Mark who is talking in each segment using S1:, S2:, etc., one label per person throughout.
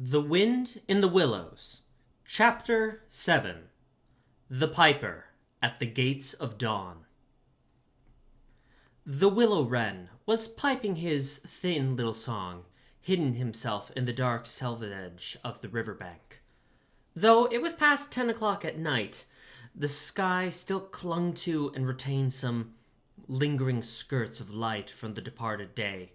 S1: The Wind in the Willows, Chapter 7. The Piper at the Gates of Dawn. The willow wren was piping his thin little song, hidden himself in the dark selvage of the river bank. Though it was past 10 o'clock at night, the sky still clung to and retained some lingering skirts of light from the departed day,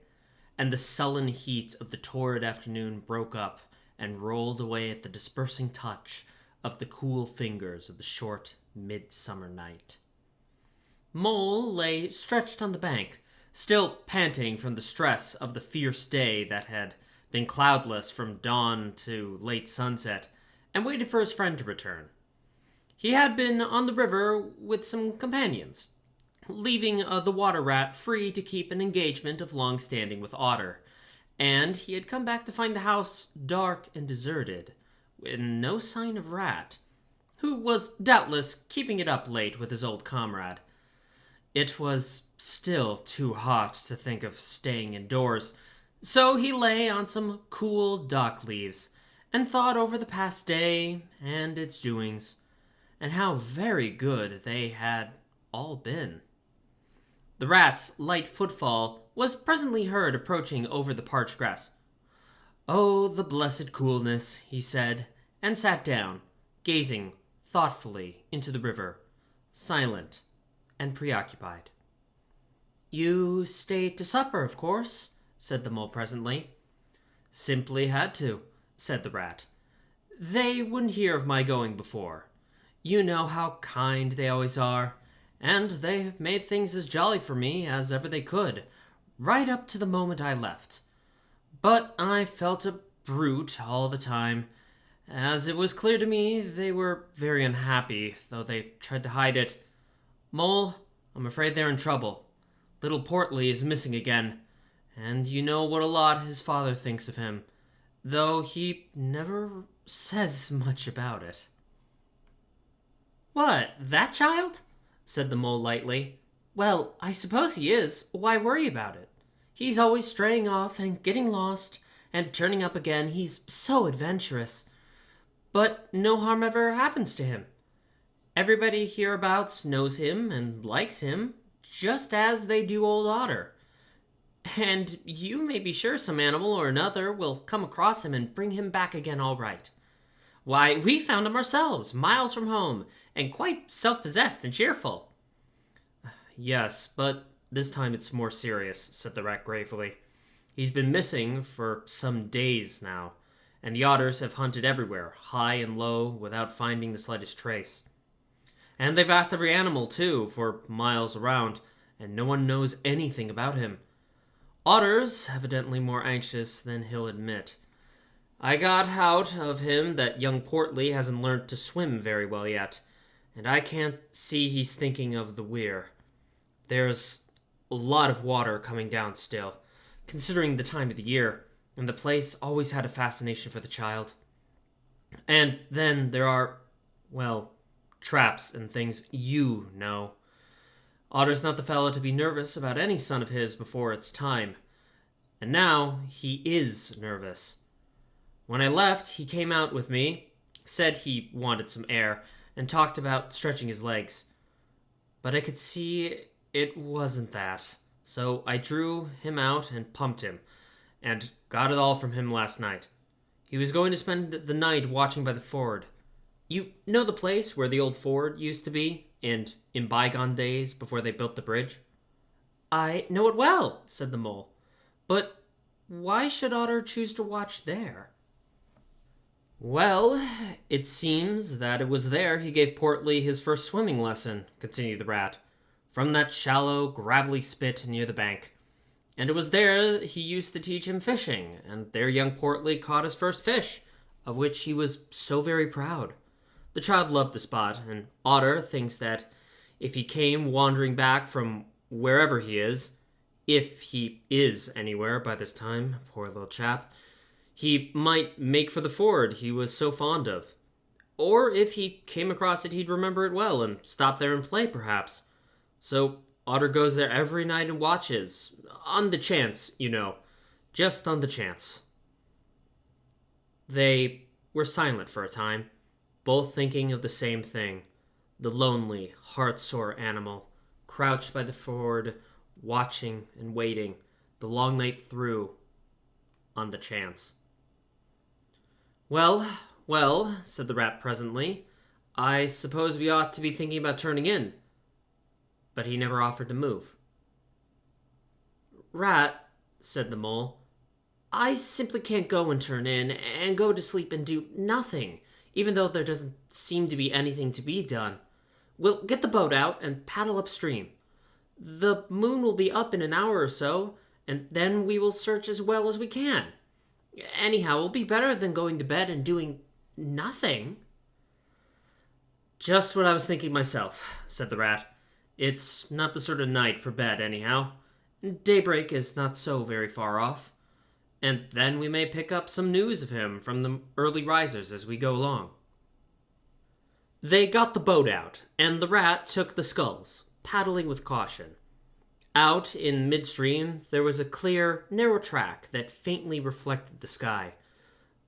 S1: and the sullen heat of the torrid afternoon broke up and rolled away at the dispersing touch of the cool fingers of the short midsummer night. Mole lay stretched on the bank, still panting from the stress of the fierce day that had been cloudless from dawn to late sunset, and waited for his friend to return. He had been on the river with some companions, leaving the water rat free to keep an engagement of long standing with Otter, and he had come back to find the house dark and deserted, with no sign of Rat, who was doubtless keeping it up late with his old comrade. It was still too hot to think of staying indoors, so he lay on some cool dock leaves and thought over the past day and its doings, and how very good they had all been. The rat's light footfall was presently heard approaching over the parched grass. "Oh, the blessed coolness," he said, and sat down, gazing thoughtfully into the river, silent and preoccupied. "You stayed to supper, of course," said the mole presently. "Simply had to," said the rat. "They wouldn't hear of my going before. You know how kind they always are, and they've made things as jolly for me as ever they could, right up to the moment I left. But I felt a brute all the time, as it was clear to me they were very unhappy, though they tried to hide it. Mole, I'm afraid they're in trouble. Little Portly is missing again, and you know what a lot his father thinks of him, though he never says much about it." "What, that child?" said the mole lightly. "Well, I suppose he is. Why worry about it? He's always straying off and getting lost and turning up again. He's so adventurous. But no harm ever happens to him. Everybody hereabouts knows him and likes him, just as they do old Otter. And you may be sure some animal or another will come across him and bring him back again all right. Why, we found him ourselves, miles from home, and quite self-possessed and cheerful." "Yes, but this time it's more serious," said the rat gravely. "He's been missing for some days now, and the otters have hunted everywhere, high and low, without finding the slightest trace. And they've asked every animal, too, for miles around, and no one knows anything about him. Otter's evidently more anxious than he'll admit. I got out of him that young Portly hasn't learnt to swim very well yet, and I can't see he's thinking of the weir. There's a lot of water coming down still, considering the time of the year, and the place always had a fascination for the child. And then there are, well, traps and things you know. Otter's not the fellow to be nervous about any son of his before it's time. And now he is nervous. When I left, he came out with me, said he wanted some air, and talked about stretching his legs. But I could see it wasn't that, so I drew him out and pumped him, and got it all from him last night. He was going to spend the night watching by the ford. You know the place where the old ford used to be, and in bygone days before they built the bridge?" "I know it well," said the mole. "But why should Otter choose to watch there?" "Well, it seems that it was there he gave Portly his first swimming lesson," continued the rat, "from that shallow, gravelly spit near the bank. And it was there he used to teach him fishing, and there young Portly caught his first fish, of which he was so very proud. The child loved the spot, and Otter thinks that if he came wandering back from wherever he is, if he is anywhere by this time, poor little chap, he might make for the ford he was so fond of. Or if he came across it, he'd remember it well and stop there and play, perhaps. So Otter goes there every night and watches, on the chance, you know, just on the chance." They were silent for a time, both thinking of the same thing. The lonely, heart-sore animal, crouched by the ford, watching and waiting the long night through on the chance. "Well, well," said the rat presently, "I suppose we ought to be thinking about turning in." But he never offered to move. "Rat," said the mole, "I simply can't go and turn in, and go to sleep and do nothing, even though there doesn't seem to be anything to be done. We'll get the boat out and paddle upstream. The moon will be up in an hour or so, and then we will search as well as we can. Anyhow, it'll be better than going to bed and doing nothing." "Just what I was thinking myself," said the rat. "It's not the sort of night for bed, anyhow. Daybreak is not so very far off. And then we may pick up some news of him from the early risers as we go along." They got the boat out, and the rat took the sculls, paddling with caution. Out in midstream there was a clear, narrow track that faintly reflected the sky.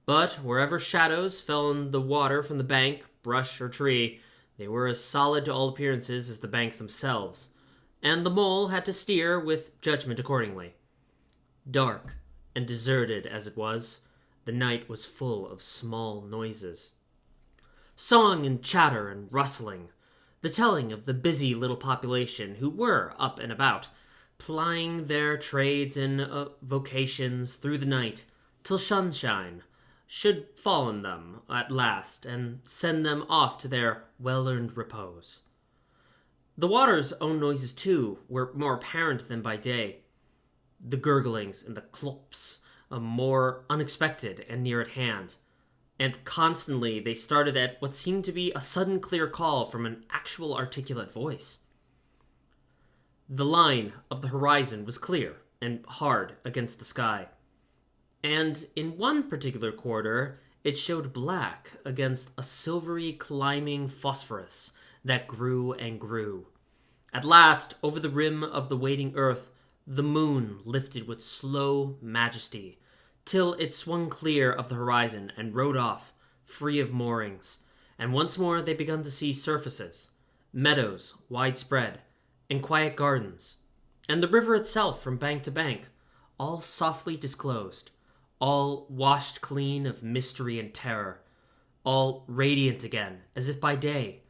S1: But wherever shadows fell on the water from the bank, brush, or tree, they were as solid to all appearances as the banks themselves, and the mole had to steer with judgment accordingly. Dark and deserted as it was, the night was full of small noises. Song and chatter and rustling, the telling of the busy little population who were up and about, plying their trades and vocations through the night, till sunshine should fall on them at last and send them off to their well-earned repose. The water's own noises, too, were more apparent than by day. The gurglings and the clops, more unexpected and near at hand, and constantly they started at what seemed to be a sudden clear call from an actual articulate voice. The line of the horizon was clear and hard against the sky, and in one particular quarter it showed black against a silvery climbing phosphorus that grew and grew. At last, over the rim of the waiting earth, the moon lifted with slow majesty, till it swung clear of the horizon and rode off, free of moorings, and once more they began to see surfaces, meadows widespread, and quiet gardens, and the river itself from bank to bank, all softly disclosed, all washed clean of mystery and terror, all radiant again, as if by day,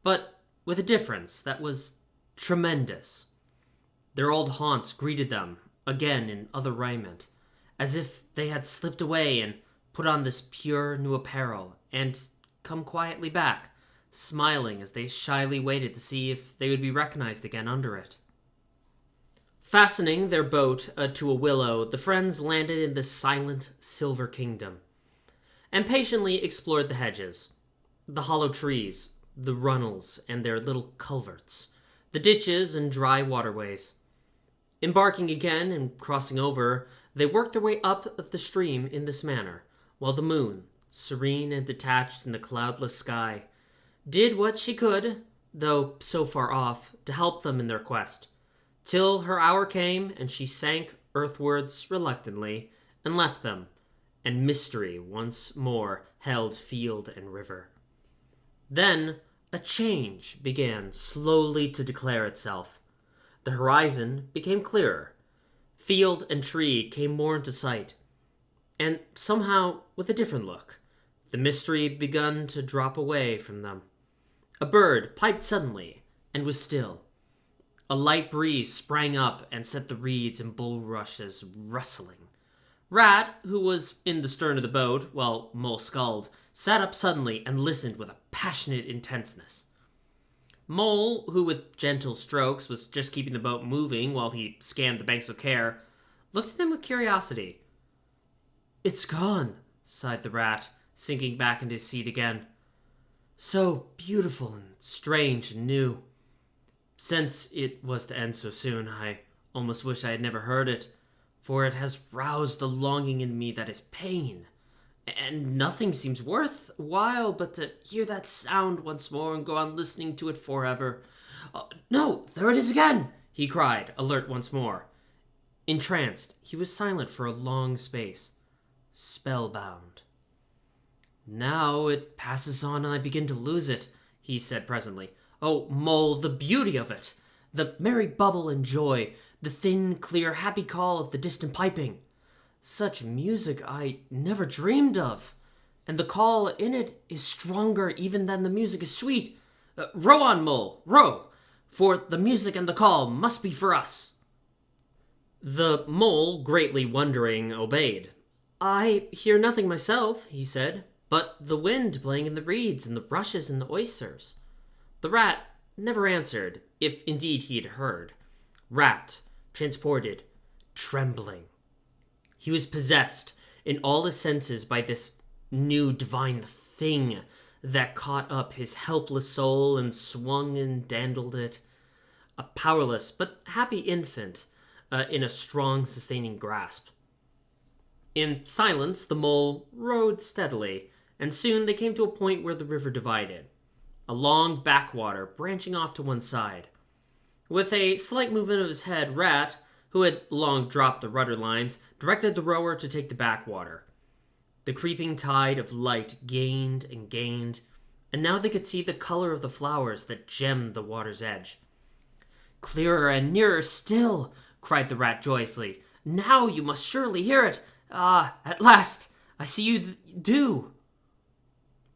S1: but with a difference that was tremendous. Their old haunts greeted them again in other raiment, as if they had slipped away and put on this pure new apparel, and come quietly back, smiling as they shyly waited to see if they would be recognized again under it. Fastening their boat to a willow, the friends landed in this silent silver kingdom, and patiently explored the hedges, the hollow trees, the runnels and their little culverts, the ditches and dry waterways. Embarking again and crossing over, they worked their way up the stream in this manner, while the moon, serene and detached in the cloudless sky, did what she could, though so far off, to help them in their quest, till her hour came and she sank earthwards reluctantly and left them, and mystery once more held field and river. Then a change began slowly to declare itself. The horizon became clearer. Field and tree came more into sight, and somehow with a different look. The mystery begun to drop away from them. A bird piped suddenly and was still. A light breeze sprang up and set the reeds and bulrushes rustling. Rat, who was in the stern of the boat, while Mole sculled, sat up suddenly and listened with a passionate intenseness. Mole, who with gentle strokes was just keeping the boat moving while he scanned the banks with care, looked at them with curiosity. "It's gone," sighed the rat, sinking back into his seat again. "So beautiful and strange and new. Since it was to end so soon, I almost wish I had never heard it, for it has roused a longing in me that is pain, and nothing seems worth while but to hear that sound once more and go on listening to it forever. No, there it is again!" he cried, alert once more. Entranced, he was silent for a long space, spellbound. Now it passes on and I begin to lose it, he said presently. Oh, Mole, the beauty of it! The merry bubble and joy, the thin, clear, happy call of the distant piping. Such music I never dreamed of, and the call in it is stronger even than the music is sweet. Row on, Mole, row, for the music and the call must be for us. The Mole, greatly wondering, obeyed. I hear nothing myself, he said, but the wind playing in the reeds and the rushes and the oysters. The Rat never answered, if indeed he had heard. Rapt, transported, trembling. He was possessed in all his senses by this new divine thing that caught up his helpless soul and swung and dandled it. A powerless but happy infant in a strong, sustaining grasp. In silence, the Mole rowed steadily, and soon they came to a point where the river divided. A long backwater branching off to one side. With a slight movement of his head, Rat, who had long dropped the rudder lines, directed the rower to take the backwater. The creeping tide of light gained and gained, and now they could see the color of the flowers that gemmed the water's edge. Clearer and nearer still, cried the Rat joyously. Now you must surely hear it. Ah, at last, I see you do.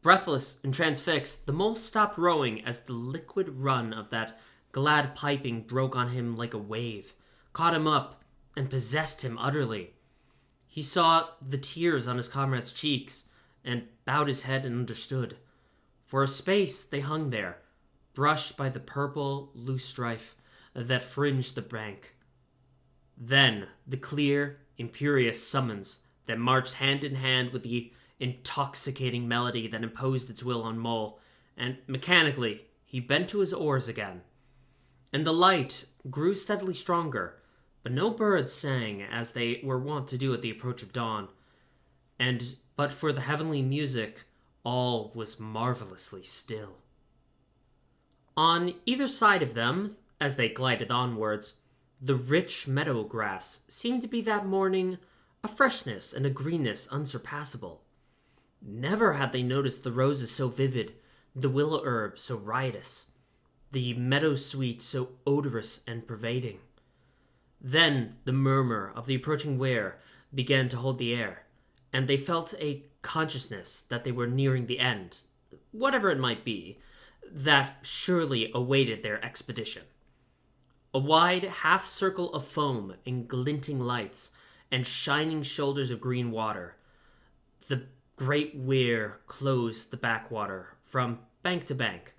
S1: Breathless and transfixed, the Mole stopped rowing as the liquid run of that glad piping broke on him like a wave, caught him up, and possessed him utterly. He saw the tears on his comrade's cheeks, and bowed his head and understood. For a space they hung there, brushed by the purple loosestrife that fringed the bank. Then the clear, imperious summons that marched hand in hand with the intoxicating melody that imposed its will on Mole, and mechanically he bent to his oars again. And the light grew steadily stronger, but no birds sang as they were wont to do at the approach of dawn, and but for the heavenly music, all was marvelously still. On either side of them, as they glided onwards, the rich meadow grass seemed to be that morning a freshness and a greenness unsurpassable. Never had they noticed the roses so vivid, the willow herb so riotous, the meadow sweet so odorous and pervading. Then the murmur of the approaching weir began to hold the air, and they felt a consciousness that they were nearing the end, whatever it might be, that surely awaited their expedition. A wide half-circle of foam and glinting lights and shining shoulders of green water. The great weir closed the backwater from bank to bank,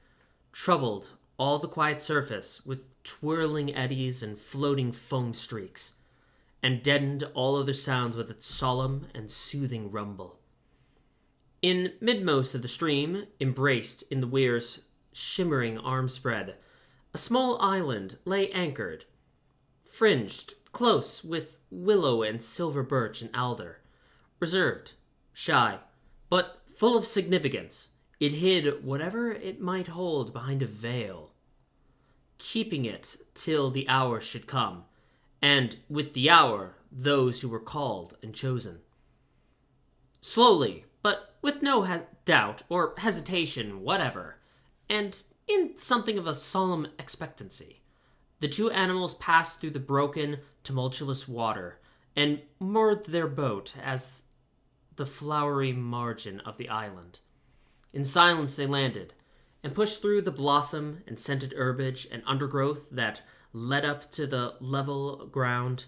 S1: troubled all the quiet surface with twirling eddies and floating foam streaks, and deadened all other sounds with its solemn and soothing rumble. In midmost of the stream, embraced in the weir's shimmering arm spread, a small island lay anchored, fringed close with willow and silver birch and alder. Reserved, shy, but full of significance, it hid whatever it might hold behind a veil, keeping it till the hour should come, and with the hour those who were called and chosen. Slowly, but with no doubt or hesitation whatever, and in something of a solemn expectancy, the two animals passed through the broken, tumultuous water, and moored their boat as the flowery margin of the island. In silence they landed, and pushed through the blossom and scented herbage and undergrowth that led up to the level ground,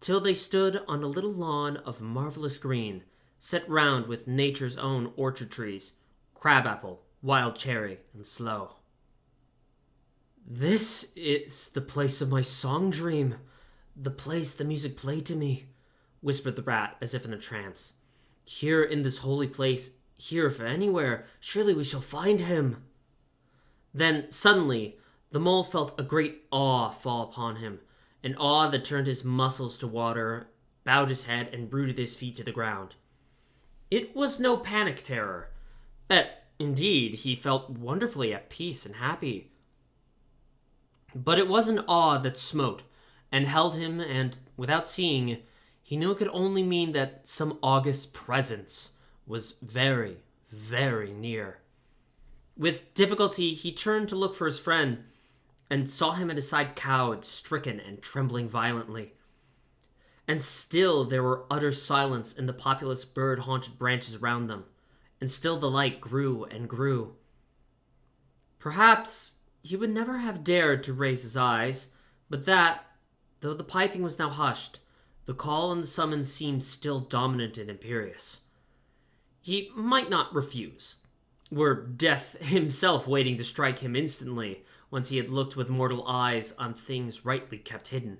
S1: till they stood on a little lawn of marvelous green, set round with nature's own orchard trees, crabapple, wild cherry, and sloe. This is the place of my song dream, the place the music played to me, whispered the Rat as if in a trance. Here in this holy place, here if anywhere, surely we shall find him. Then suddenly the Mole felt a great awe fall upon him, an awe that turned his muscles to water, bowed his head, and rooted his feet to the ground. It was no panic terror, but indeed he felt wonderfully at peace and happy. But it was an awe that smote and held him, and without seeing, he knew it could only mean that some august presence was very, very near. With difficulty, he turned to look for his friend, and saw him at his side cowed, stricken, and trembling violently. And still there were utter silence in the populous bird-haunted branches around them, and still the light grew and grew. Perhaps he would never have dared to raise his eyes, but that, though the piping was now hushed, the call and the summons seemed still dominant and imperious. He might not refuse, were death himself waiting to strike him instantly once he had looked with mortal eyes on things rightly kept hidden.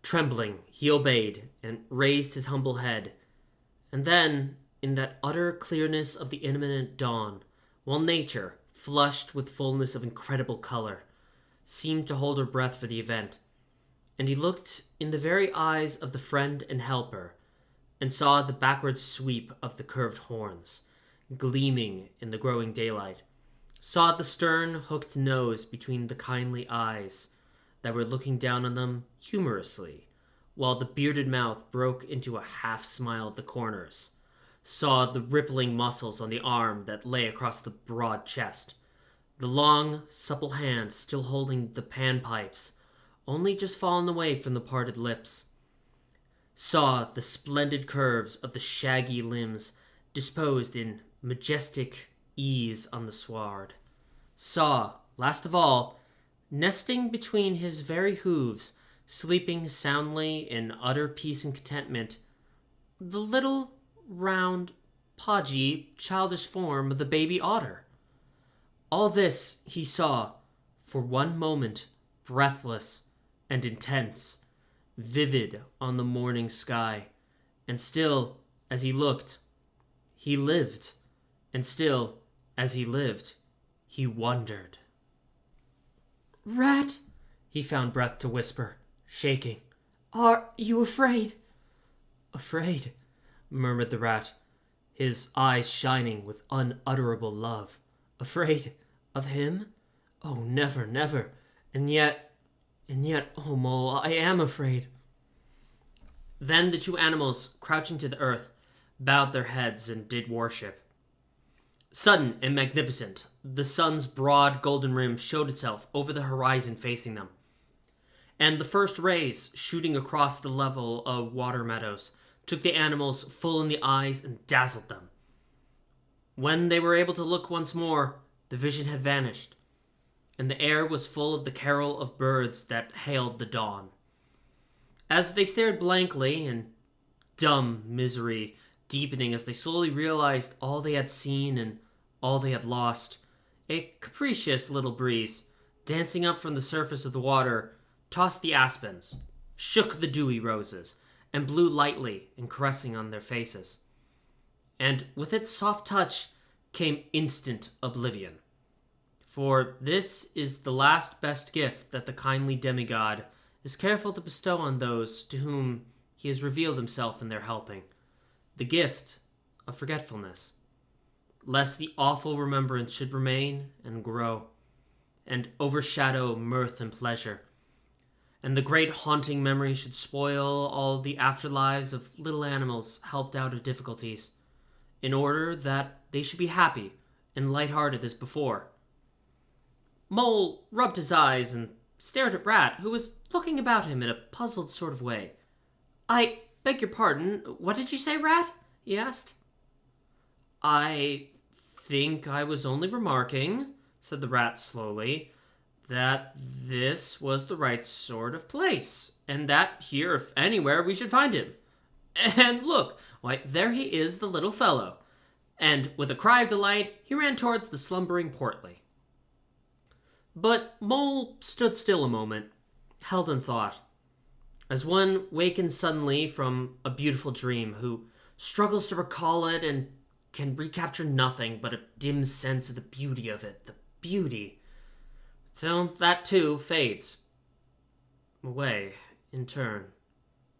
S1: Trembling, he obeyed and raised his humble head, and then, in that utter clearness of the imminent dawn, while nature, flushed with fullness of incredible color, seemed to hold her breath for the event, and he looked in the very eyes of the friend and helper, and saw the backward sweep of the curved horns, gleaming in the growing daylight, saw the stern, hooked nose between the kindly eyes that were looking down on them humorously, while the bearded mouth broke into a half-smile at the corners, saw the rippling muscles on the arm that lay across the broad chest, the long, supple hand still holding the panpipes, only just fallen away from the parted lips, saw the splendid curves of the shaggy limbs disposed in majestic ease on the sward, saw, last of all, nesting between his very hooves, sleeping soundly in utter peace and contentment, the little, round, podgy, childish form of the baby otter. All this he saw, for one moment, breathless and intense, vivid on the morning sky, and still, as he looked, he lived, and still, as he lived, he wondered.
S2: "Rat,"
S1: he found breath to whisper, shaking.
S2: "Are you afraid?"
S1: "Afraid," murmured the rat, his eyes shining with unutterable love. "Afraid of him? Oh, never, never. And yet, oh, Mole, I am afraid." Then the two animals, crouching to the earth, bowed their heads and did worship. Sudden and magnificent, the sun's broad golden rim showed itself over the horizon facing them, and the first rays, shooting across the level of water meadows, took the animals full in the eyes and dazzled them. When they were able to look once more, the vision had vanished, and the air was full of the carol of birds that hailed the dawn. As they stared blankly, in dumb misery deepening as they slowly realized all they had seen and all they had lost, a capricious little breeze, dancing up from the surface of the water, tossed the aspens, shook the dewy roses, and blew lightly and caressing on their faces. And with its soft touch came instant oblivion. For this is the last best gift that the kindly demigod is careful to bestow on those to whom he has revealed himself in their helping, the gift of forgetfulness, lest the awful remembrance should remain and grow, and overshadow mirth and pleasure, and the great haunting memory should spoil all the afterlives of little animals helped out of difficulties, in order that they should be happy and light-hearted as before. Mole rubbed his eyes and stared at Rat, who was looking about him in a puzzled sort of way. "I beg your pardon, what did you say, Rat?" he asked. "I think I was only remarking," said the rat slowly, "that this was the right sort of place, and that here, if anywhere, we should find him. And look, why, there he is, the little fellow." And with a cry of delight, he ran towards the slumbering Portly. But Mole stood still a moment, held in thought, as one wakens suddenly from a beautiful dream, who struggles to recall it and can recapture nothing but a dim sense of the beauty of it, the beauty, till that too fades away in turn,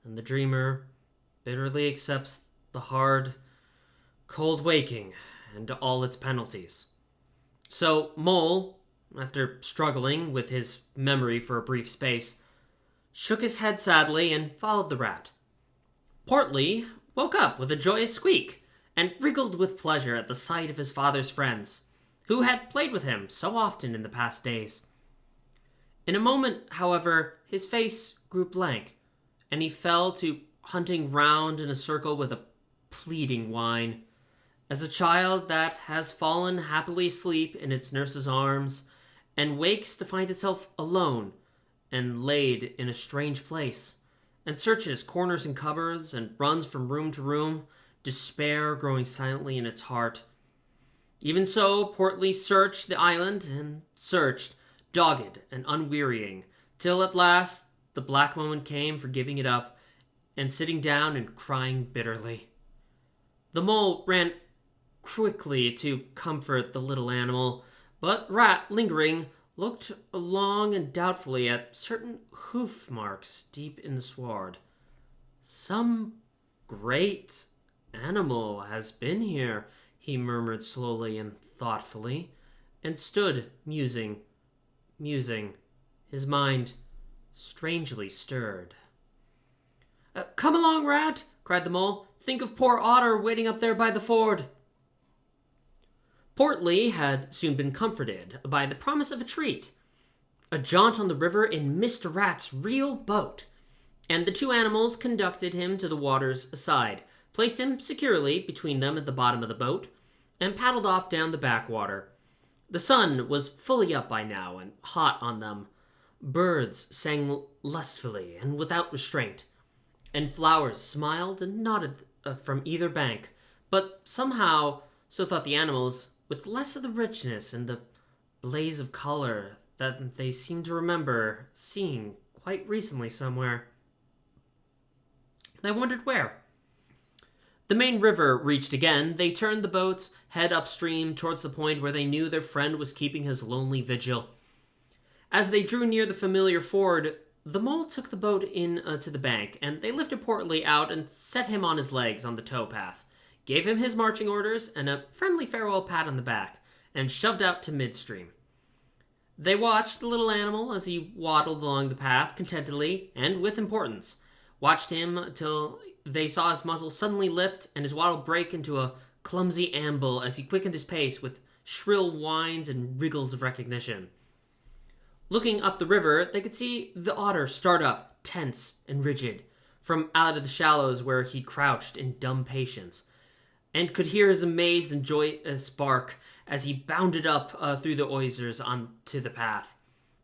S1: and the dreamer bitterly accepts the hard, cold waking and all its penalties. So Mole, after struggling with his memory for a brief space, shook his head sadly and followed the rat. Portly woke up with a joyous squeak, and wriggled with pleasure at the sight of his father's friends, who had played with him so often in the past days. In a moment, however, his face grew blank, and he fell to hunting round in a circle with a pleading whine, as a child that has fallen happily asleep in its nurse's arms, and wakes to find itself alone and laid in a strange place, and searches corners and cupboards, and runs from room to room, despair growing silently in its heart. Even so, Portly searched the island, and searched, dogged and unwearying, till at last the black moment came for giving it up, and sitting down and crying bitterly. The mole ran quickly to comfort the little animal, but Rat, lingering, looked long and doubtfully at certain hoof marks deep in the sward. "Some great animal has been here," he murmured slowly and thoughtfully, and stood musing, his mind strangely stirred. "Come along, Rat!" cried the mole. "Think of poor Otter waiting up there by the ford." Portly had soon been comforted by the promise of a treat, a jaunt on the river in Mr. Rat's real boat, and the two animals conducted him to the water's side, placed him securely between them at the bottom of the boat, and paddled off down the backwater. The sun was fully up by now and hot on them. Birds sang lustfully and without restraint, and flowers smiled and nodded from either bank, but somehow, so thought the animals, with less of the richness and the blaze of color that they seemed to remember seeing quite recently somewhere. They wondered where. The main river reached again, they turned the boat's head upstream towards the point where they knew their friend was keeping his lonely vigil. As they drew near the familiar ford, the mole took the boat in to the bank, and they lifted Portly out and set him on his legs on the towpath, gave him his marching orders and a friendly farewell pat on the back, and shoved out to midstream. They watched the little animal as he waddled along the path contentedly and with importance, watched him till they saw his muzzle suddenly lift and his waddle break into a clumsy amble as he quickened his pace with shrill whines and wriggles of recognition. Looking up the river, they could see the otter start up, tense and rigid, from out of the shallows where he crouched in dumb patience, and could hear his amazed and joyous bark as he bounded up through the oysters onto the path.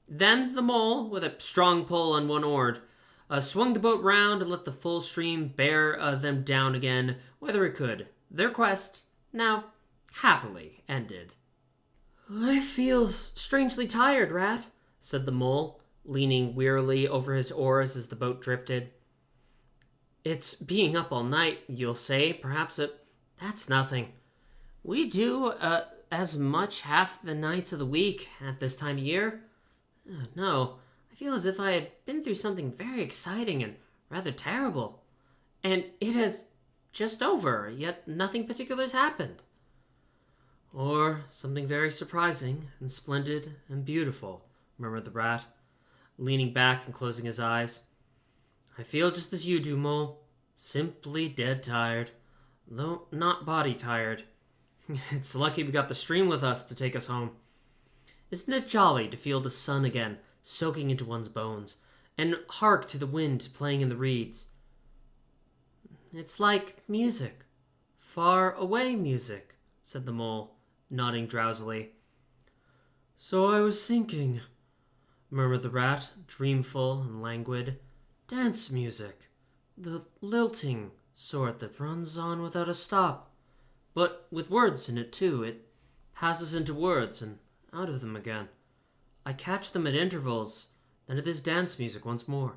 S1: Then the mole, with a strong pull on one oar, swung the boat round and let the full stream bear them down again, whether it could. Their quest, now happily ended. "I feel strangely tired, Rat," said the mole, leaning wearily over his oars as the boat drifted. "It's being up all night, you'll say. Perhaps that's nothing. We do as much half the nights of the week at this time of year. No, I feel as if I had been through something very exciting and rather terrible, and it has just over, yet nothing particular has happened. Or something very surprising and splendid and beautiful," murmured the rat, leaning back and closing his eyes. "I feel just as you do, Mole. Simply dead tired, though not body tired. It's lucky we got the stream with us to take us home. Isn't it jolly to feel the sun again soaking into one's bones, and hark to the wind playing in the reeds? It's like music, far away music," said the mole, nodding drowsily. "So I was thinking," murmured the rat, dreamful and languid. "Dance music, the lilting sort that runs on without a stop, but with words in it too. It passes into words and out of them again. I catch them at intervals, then it is dance music once more.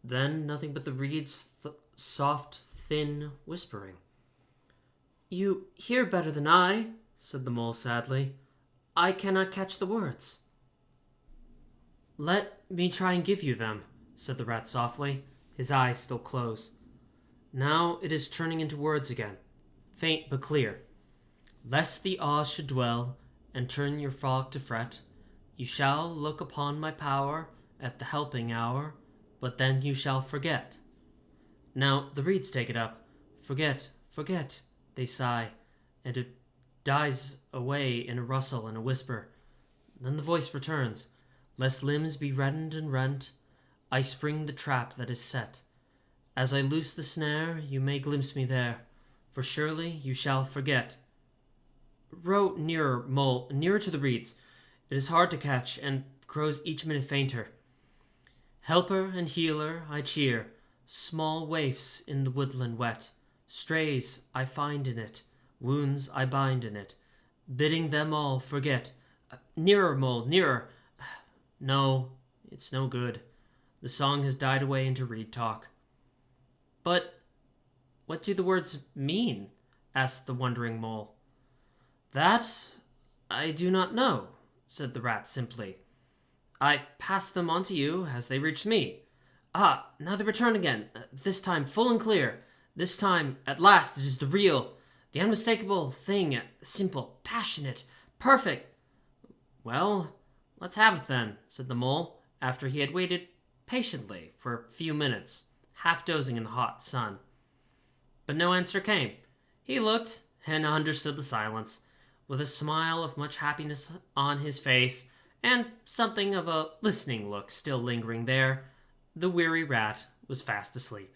S1: Then nothing but the reeds' soft, thin whispering." "You hear better than I," said the mole sadly. "I cannot catch the words." "Let me try and give you them," said the rat softly, his eyes still closed. "Now it is turning into words again, faint but clear. Lest the awe should dwell, and turn your frolic to fret, you shall look upon my power at the helping hour, but then you shall forget. Now the reeds take it up. Forget, forget, They sigh, and it dies away in a rustle and a whisper. Then the voice returns. Lest limbs be reddened and rent, I spring the trap that is set. As I loose the snare, you may glimpse me there, for surely you shall forget. Row nearer, Mole, nearer to the reeds. It is hard to catch, and grows each minute fainter. Helper and healer I cheer, small waifs in the woodland wet. Strays I find in it, wounds I bind in it, bidding them all forget. Nearer, Mole, nearer. No, it's no good. The song has died away into reed talk. But what do the words mean? Asked the wondering Mole. That I do not know, said the Rat simply. I passed them on to you as they reached me. Ah, now they return again, this time full and clear. This time, at last, it is the real, the unmistakable thing, simple, passionate, perfect. Well, let's have it then, said the Mole, after he had waited patiently for a few minutes, half dozing in the hot sun. But no answer came. He looked and understood the silence, with a smile of much happiness on his face, and something of a listening look still lingering there. The weary Rat was fast asleep.